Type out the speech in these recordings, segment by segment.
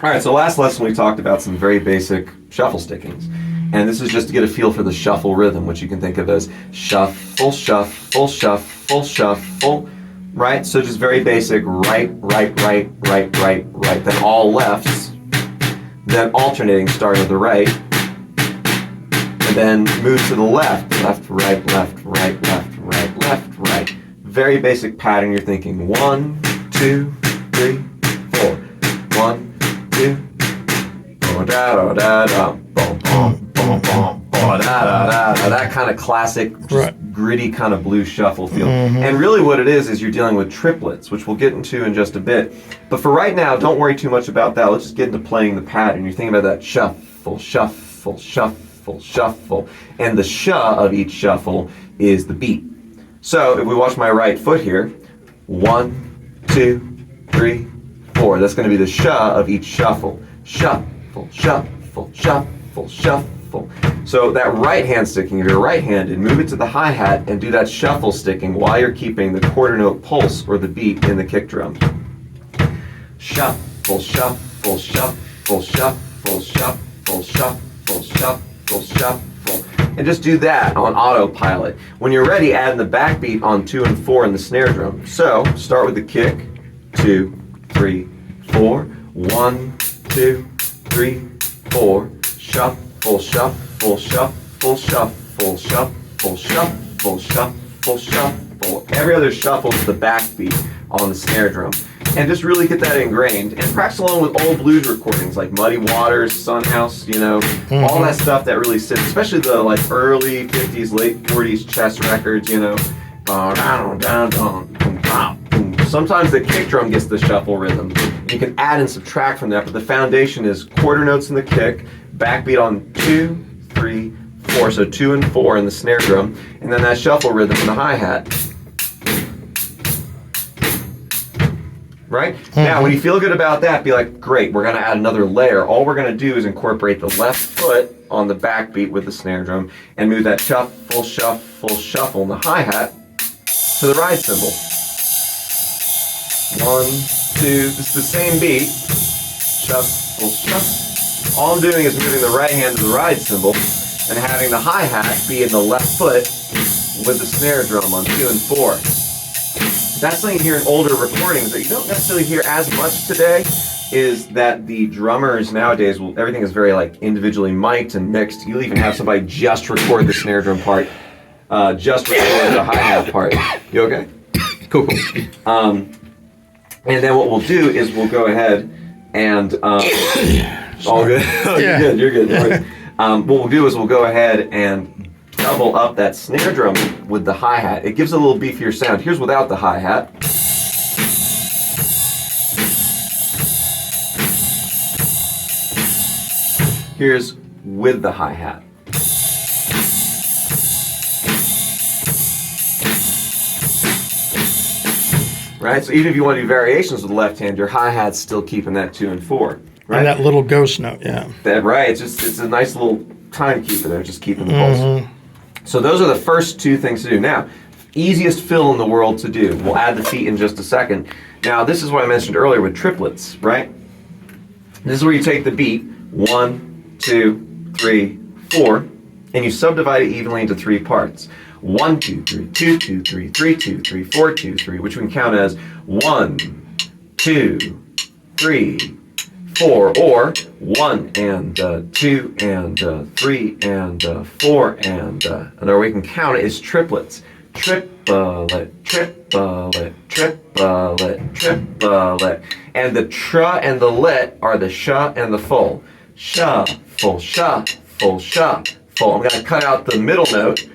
All right, so last lesson we talked about some very basic shuffle stickings. And this is just to get a feel for the shuffle rhythm, which you can think of as shuffle, shuffle, shuffle, shuffle, right? So just very basic, right, right, right, right, right, right. Then all lefts, then alternating, starting with the right, and then move to the left, left, right, left, right, left, right, left, right. Very basic pattern. You're thinking 1, 2, 3, 4. 1, 2, da da da da, boom, boom, boom, boom, da da da. That kind of classic, just gritty kind of blues shuffle feel. And really, what it is you're dealing with triplets, which we'll get into in just a bit. But for right now, don't worry too much about that. Let's just get into playing the pattern. You're thinking about that shuffle, shuffle, shuffle, shuffle, and the sh of each shuffle is the beat. So if we watch my right foot here, 1, 2, 3, 4. That's going to be the sh of each shuffle. Shuffle, shuffle, shuffle, shuffle. So that right hand sticking, if you're right-handed, move it to the hi-hat and do that shuffle sticking while you're keeping the quarter note pulse or the beat in the kick drum. Shuffle, shuffle, shuffle, shuffle, shuffle, shuffle, shuffle, shuffle. And just do that on autopilot. When you're ready, add in the backbeat on 2 and 4 in the snare drum. So start with the kick, 2, 3, 4. 1, 2, 3, 4. Shuffle, shuffle, shuffle, shuffle, shuffle, shuffle, shuffle, shuffle. Every other shuffle is the backbeat on the snare drum. And just really get that ingrained. And practice along with old blues recordings like Muddy Waters, Sunhouse, all that stuff that really sits, especially the like early 50s, late 40s chess records, Sometimes the kick drum gets the shuffle rhythm. You can add and subtract from that, but the foundation is quarter notes in the kick, backbeat on 2, 3, 4, so 2 and 4 in the snare drum, and then that shuffle rhythm in the hi-hat. Right? Now, when you feel good about that, be like, great, we're going to add another layer. All we're going to do is incorporate the left foot on the backbeat with the snare drum and move that shuffle, shuffle, shuffle in the hi-hat to the ride cymbal. 1, 2, this is the same beat. Shuffle, shuffle. All I'm doing is moving the right hand to the ride cymbal and having the hi-hat be in the left foot with the snare drum on 2 and 4. That's something you hear in older recordings that you don't necessarily hear as much today, is that the drummers nowadays, everything is very like individually mic'd and mixed. You'll even have somebody just record the snare drum part, just record the hi-hat part. You okay? Cool. And then what we'll do is we'll go ahead and, all good? Yeah. You're good. What we'll do is we'll go ahead and double up that snare drum with the hi-hat. It gives a little beefier sound. Here's without the hi-hat. Here's with the hi-hat. Right? So even if you want to do variations with the left hand, your hi-hat's still keeping that 2 and 4. Right? And that little ghost note, yeah. Right. It's a nice little timekeeper there, just keeping the pulse. So those are the first 2 things to do. Now, easiest fill in the world to do. We'll add the feet in just a second. Now, this is what I mentioned earlier with triplets, right? This is where you take the beat, 1, 2, 3, 4, and you subdivide it evenly into 3 parts. 1, 2, 3, 2, 2, 3, 3, 2, 3, 4, 2, 3, which we can count as 1, 2, 3, 4, or 1 and 2 and 3 and 4 and another way we can count it is triplets. Triplet, triplet, triplet, triplet. And the tr and the lit are the sh and the full. Shuffle, shuffle, shuffle. I'm going to cut out the middle note.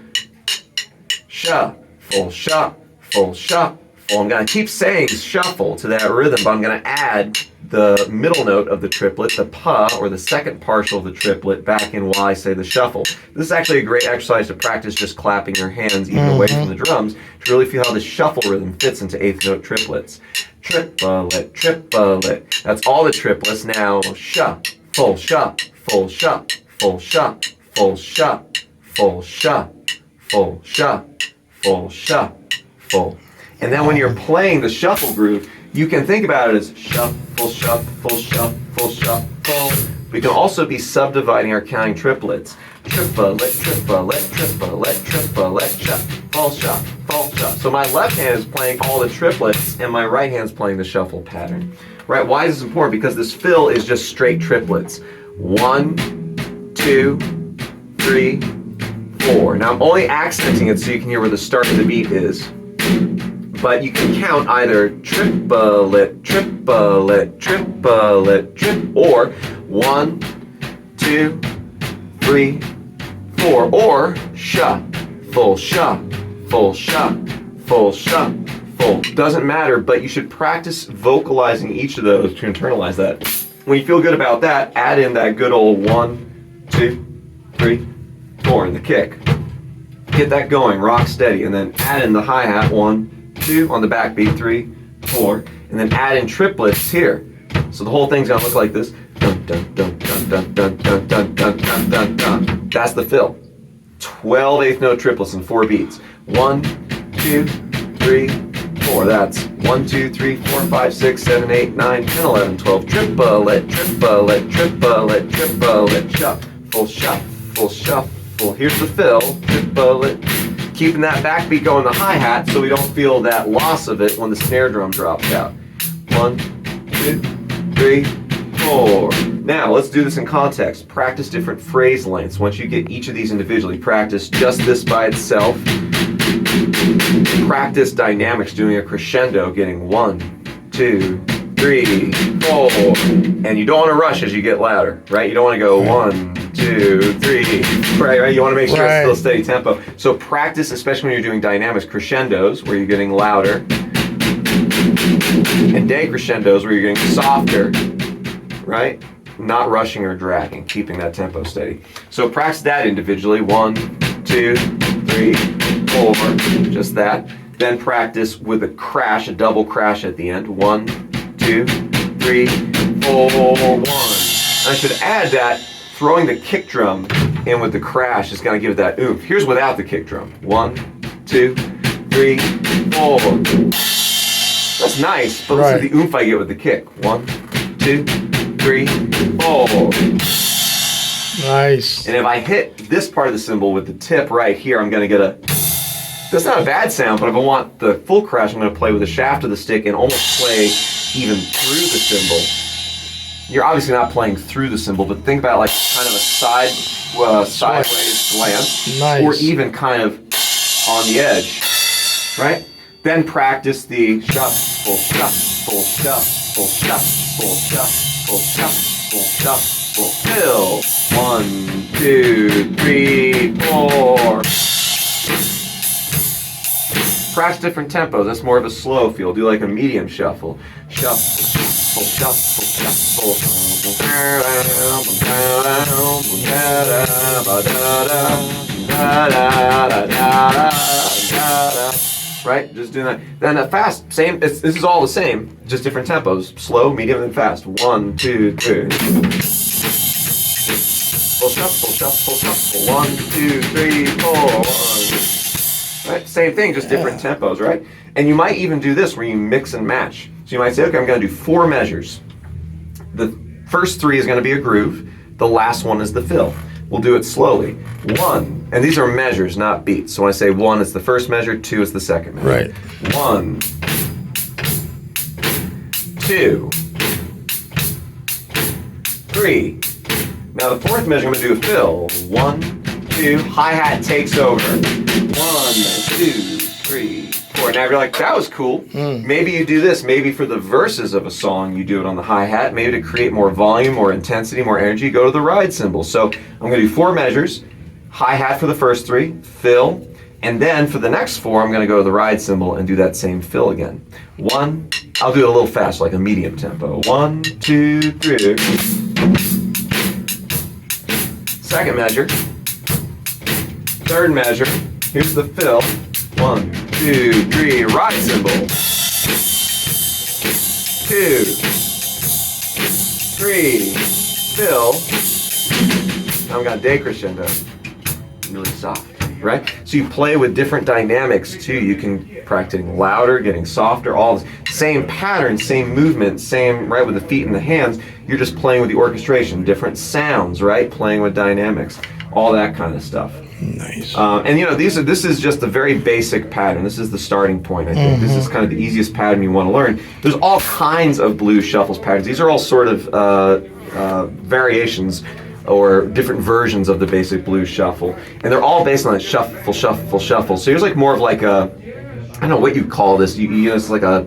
Shuffle, shuffle, shuffle. I'm going to keep saying shuffle to that rhythm, but I'm going to add the middle note of the triplet, the pa, or the second partial of the triplet, back in while I say the shuffle. This is actually a great exercise to practice just clapping your hands even away from the drums to really feel how the shuffle rhythm fits into 8th note triplets. Triplet, triplet. That's all the triplets. Now, shuffle, shuffle, shuffle, shuffle, shuffle, shuffle, shuffle, shuffle. And then when you're playing the shuffle groove, You can think about it as shuffle, shuffle, shuffle, shuffle. We can also be subdividing our counting triplets. Triplet, triplet, triplet, triplet, shuffle, shuffle, shuffle. So my left hand is playing all the triplets and my right hand is playing the shuffle pattern. Right? Why is this important? Because this fill is just straight triplets. 1, 2, 3, 4. Now I'm only accenting it so you can hear where the start of the beat is. But you can count either triplet, triplet, triplet, or 1, 2, 3, 4, or shuffle, shuffle, shuffle, shuffle. Doesn't matter, but you should practice vocalizing each of those to internalize that. When you feel good about that, add in that good old 1, 2, 3, 4 in the kick. Get that going, rock steady, and then add in the hi-hat 1, 2 on the backbeat, 3, 4, and then add in triplets here. So the whole thing's gonna look like this. Dun, dun, dun, dun, dun, dun, dun, dun, dun, dun, dun, dun. That's the fill. 12 eighth note triplets in 4 beats. 1, 2, 3, 4. That's 1, 2, 3, 4, 5, 6, 7, 8, 9, 10, 11, 12. Triplet, triplet, triplet, triplet, shuffle, shuffle, shuffle. Here's the fill. Triplet. Keeping that backbeat going, the hi-hat, so we don't feel that loss of it when the snare drum drops out. 1, 2, 3, 4. Now, let's do this in context. Practice different phrase lengths. Once you get each of these individually, practice just this by itself. Practice dynamics, doing a crescendo, getting 1, 2, 3, 4. And you don't want to rush as you get louder, right? You don't want to go 1, 2, 3, right? You want to make sure it's still a steady tempo. So practice, especially when you're doing dynamics, crescendos, where you're getting louder, and decrescendos, where you're getting softer, right? Not rushing or dragging, keeping that tempo steady. So practice that individually. 1, 2, 3, 4, just that. Then practice with a crash, a double crash at the end. 1, 2, 3, 4, 1. I should add that throwing the kick drum in with the crash is going to give it that oomph. Here's without the kick drum. 1, 2, 3, 4. That's nice, but listen to the oomph I get with the kick. 1, 2, 3, 4. Nice. And if I hit this part of the cymbal with the tip right here, I'm going to get a... That's not a bad sound, but if I want the full crash, I'm going to play with the shaft of the stick and almost play even through the cymbal. You're obviously not playing through the cymbal, but think about like kind of a sideways glance, nice. Or even kind of on the edge, right? Then practice the shuffle, shuffle, shuffle, shuffle, shuffle, shuffle, shuffle, fill. 1, 2, 3, 4. Practice different tempos. That's more of a slow feel. Do like a medium shuffle. Shuffle, shuffle, shuffle, right? Just doing that. Then a fast, same. This is all the same, just different tempos. Slow, medium, and fast. 1, 2, 3. Shuffle, shuffle, shuffle. 1, 2, 3, 4. Right? Same thing, just different tempos, right? And you might even do this where you mix and match. So you might say, okay, I'm going to do 4 measures. The first 3 is going to be a groove. The last one is the fill. We'll do it slowly. 1, and these are measures, not beats. So when I say 1, it's the first measure, 2 is the second measure. Right. 1, 2, 3. Now the 4th measure, I'm going to do a fill. 1, 2, hi-hat takes over. 1, 2, 3, 4. Now you're like, that was cool. Maybe you do this. Maybe for the verses of a song, you do it on the hi-hat. Maybe to create more volume, more intensity, more energy, go to the ride cymbal. So I'm going to do 4 measures. Hi-hat for the first 3, fill. And then for the next 4, I'm going to go to the ride cymbal and do that same fill again. 1, I'll do it a little fast, like a medium tempo. 1, 2, 3. Second measure. Third measure. Here's the fill. 1, 2, 3. Ride cymbal. 2, 3. Fill. Now I've got decrescendo. Really soft. right? So you play with different dynamics too. You can practice getting louder, getting softer, all the same pattern, same movement, same, right, with the feet and the hands. You're just playing with the orchestration, different sounds, right? Playing with dynamics, all that kind of stuff. Nice. And you know, this is just a very basic pattern. This is the starting point, I think. This is kind of the easiest pattern you want to learn. There's all kinds of blues shuffles patterns. These are all sort of variations or different versions of the basic blues shuffle. And they're all based on that shuffle, shuffle, shuffle. So here's like more of like a, I don't know what you call this. You know, it's like a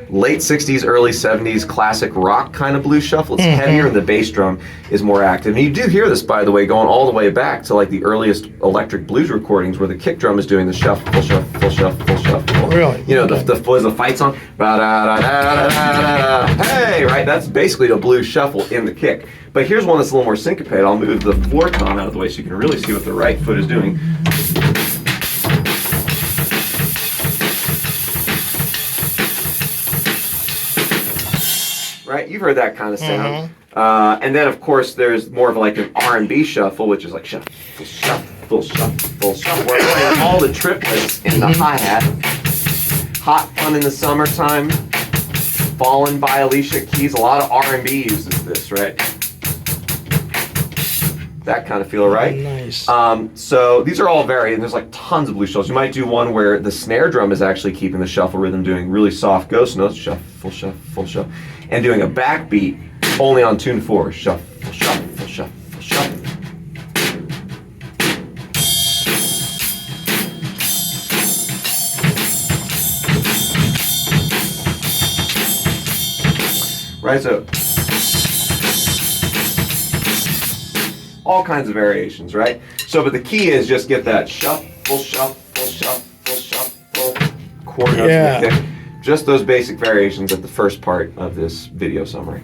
late 60s, early 70s classic rock kind of blues shuffle. It's heavier and the bass drum is more active. And you do hear this, by the way, going all the way back to like the earliest electric blues recordings where the kick drum is doing the shuffle, shuffle, shuffle, shuffle. Really? You know, the fight song. Ba-da-da-da-da-da-da. Hey, right? That's basically a blues shuffle in the kick. But here's one that's a little more syncopated. I'll move the floor tom out of the way so you can really see what the right foot is doing. Right, you've heard that kind of sound. And then, of course, there's more of like an R&B shuffle, which is like shuffle, shuffle, shuffle, shuffle. We're playing all the triplets in the hi-hat. Hot Fun in the Summertime, Fallen by Alicia Keys. A lot of R&B uses this, right? That kind of feel, right? Nice. So these are all varied, and there's like tons of blues shuffles. You might do one where the snare drum is actually keeping the shuffle rhythm, doing really soft ghost notes, shuffle, shuffle, shuffle, and doing a backbeat only on tune 4, shuffle, shuffle, shuffle, shuffle. Right, so all kinds of variations, right? So, but the key is just get that shuffle, shuffle, shuffle, shuffle, quarter notes in the kick. Just those basic variations at the first part of this video summary.